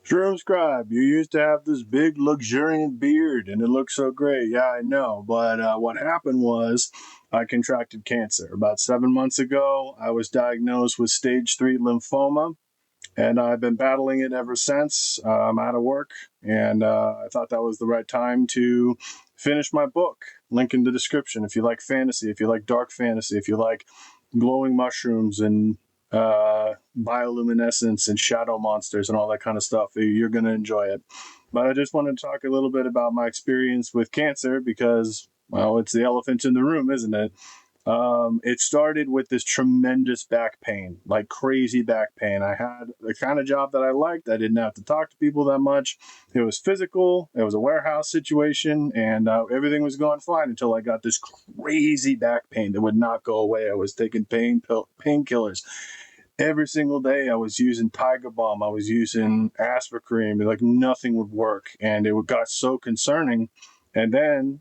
Shroomscribe, you used to have this big luxuriant beard and it looked so great. Yeah, I know. But what happened was I contracted cancer. About 7 months ago, I was diagnosed with stage 3 lymphoma, and I've been battling it ever since. I'm out of work, and I thought that was the right time to finish my book. Link in the description if you like fantasy, if you like dark fantasy, if you like glowing mushrooms and bioluminescence and shadow monsters and all that kind of stuff. You're going to enjoy it. But I just wanted to talk a little bit about my experience with cancer because, well, it's the elephant in the room, isn't it? It started with this tremendous back pain, like crazy back pain. I had the kind of job that I liked. I didn't have to talk to people that much. It was physical. It was a warehouse situation, and everything was going fine until I got this crazy back pain that would not go away. I was taking painkillers every single day. I was using Tiger Balm. I was using Aspirin. Like nothing would work, and it got so concerning. And then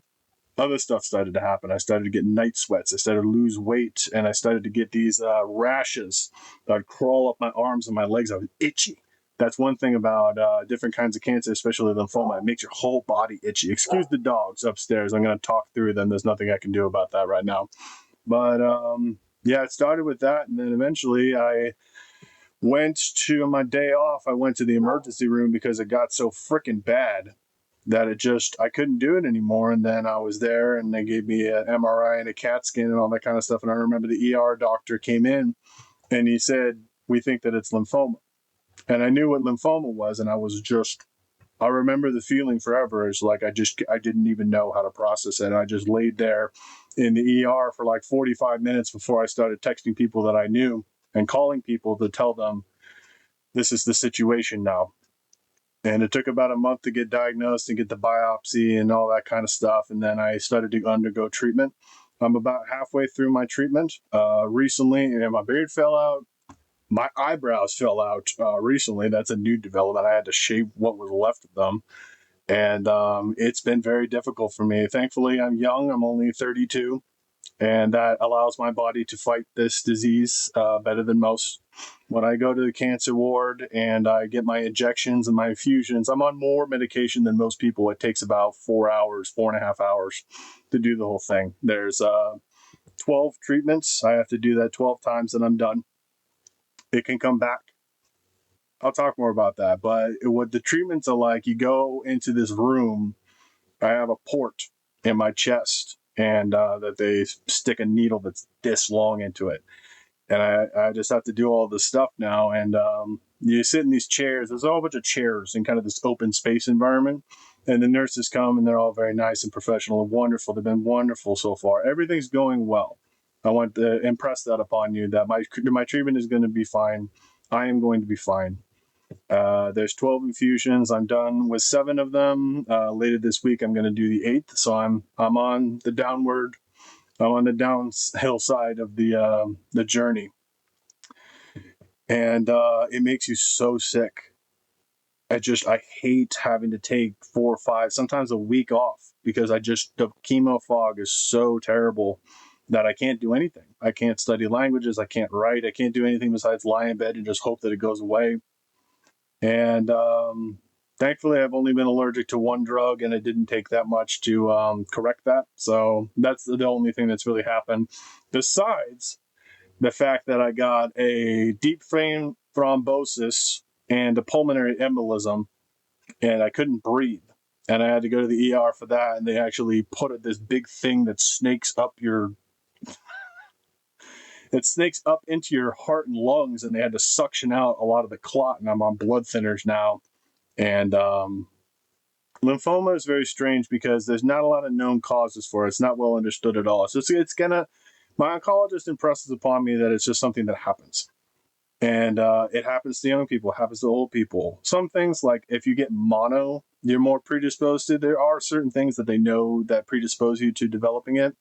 other stuff started to happen. I started to get night sweats. I started to lose weight, and I started to get these rashes that would crawl up my arms and my legs. I was itchy. That's one thing about different kinds of cancer, especially lymphoma. It makes your whole body itchy. Excuse the dogs upstairs. I'm going to talk through them. There's nothing I can do about that right now. But yeah, it started with that, and then eventually I went to my day off. I went to the emergency room because it got so freaking bad that I couldn't do it anymore. And then I was there and they gave me an MRI and a CAT scan and all that kind of stuff. And I remember the ER doctor came in and he said, "We think that it's lymphoma." And I knew what lymphoma was. And I remember the feeling forever. It's like I didn't even know how to process it. And I just laid there in the ER for like 45 minutes before I started texting people that I knew and calling people to tell them, this is the situation now. And it took about a month to get diagnosed and get the biopsy and all that kind of stuff. And then I started to undergo treatment. I'm about halfway through my treatment. Recently, and my beard fell out. My eyebrows fell out recently. That's a new development. I had to shave what was left of them. And it's been very difficult for me. Thankfully, I'm young. I'm only 32. And that allows my body to fight this disease better than most. When I go to the cancer ward and I get my injections and my infusions, I'm on more medication than most people. It takes about 4 hours, 4.5 hours to do the whole thing. There's 12 treatments. I have to do that 12 times and I'm done. It can come back. I'll talk more about that. But what the treatments are like, you go into this room. I have a port in my chest and that they stick a needle that's this long into it. And I just have to do all this stuff now. And you sit in these chairs. There's a whole bunch of chairs in kind of this open space environment. And the nurses come and they're all very nice and professional and wonderful. They've been wonderful so far. Everything's going well. I want to impress that upon you that my treatment is going to be fine. I am going to be fine. There's 12 infusions. I'm done with 7 of them. Later this week, I'm going to do the 8th. So I'm on the downhill side of the journey, and it makes you so sick. I hate having to take 4 or 5, sometimes a week off because the chemo fog is so terrible that I can't do anything. I can't study languages. I can't write. I can't do anything besides lie in bed and just hope that it goes away. And thankfully, I've only been allergic to one drug, and it didn't take that much to correct that. So that's the only thing that's really happened. Besides the fact that I got a deep vein thrombosis and a pulmonary embolism, and I couldn't breathe. And I had to go to the ER for that, and they actually put this big thing that snakes up into your heart and lungs, and they had to suction out a lot of the clot, and I'm on blood thinners now. And lymphoma is very strange because there's not a lot of known causes for it. It's not well understood at all. So my oncologist impresses upon me that it's just something that happens. And it happens to young people, it happens to old people. Some things, like if you get mono, you're more predisposed to. There are certain things that they know that predispose you to developing it.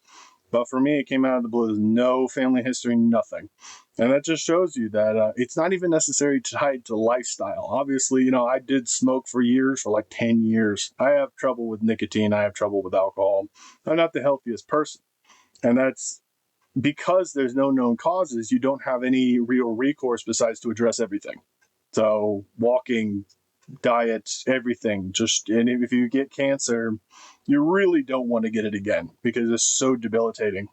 But for me, it came out of the blue. There's no family history, nothing. And that just shows you that it's not even necessarily tied to lifestyle. Obviously, I did smoke for years, for like 10 years. I have trouble with nicotine. I have trouble with alcohol. I'm not the healthiest person. And that's because there's no known causes. You don't have any real recourse besides to address everything. So walking diet, everything. Just, and if you get cancer, you really don't want to get it again because it's so debilitating.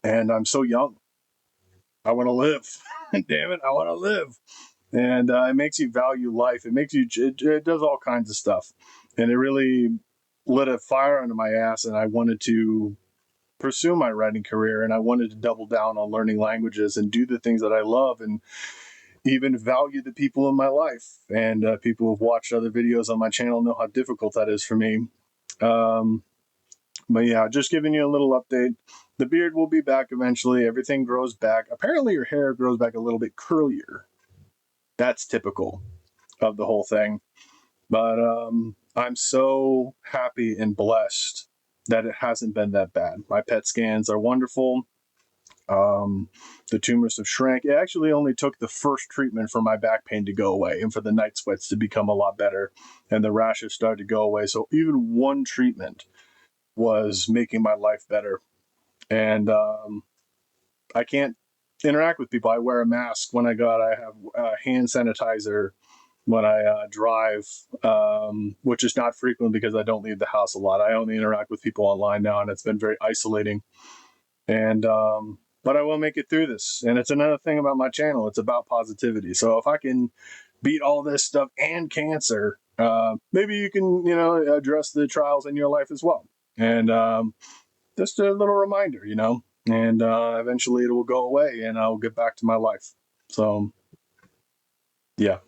And I'm so young. I want to live. Damn it, I want to live. And it makes you value life. It makes you, it does all kinds of stuff. And it really lit a fire under my ass. And I wanted to pursue my writing career, and I wanted to double down on learning languages and do the things that I love, and even value the people in my life. And people who've watched other videos on my channel know how difficult that is for me. Um, but yeah, just giving you a little update. The beard will be back eventually. Everything grows back. Apparently, your hair grows back a little bit curlier. That's typical of the whole thing. But I'm so happy and blessed that it hasn't been that bad. My PET scans are wonderful. The tumors have shrank. It actually only took the first treatment for my back pain to go away and for the night sweats to become a lot better, and the rashes started to go away. So even one treatment was making my life better. And I can't interact with people. I wear a mask when I go out. I have hand sanitizer when I drive, which is not frequent because I don't leave the house a lot. I only interact with people online now, and it's been very isolating. And but I will make it through this. And it's another thing about my channel. It's about positivity. So if I can beat all this stuff and cancer, maybe you can, address the trials in your life as well. And just a little reminder, and eventually it will go away and I'll get back to my life. So, yeah.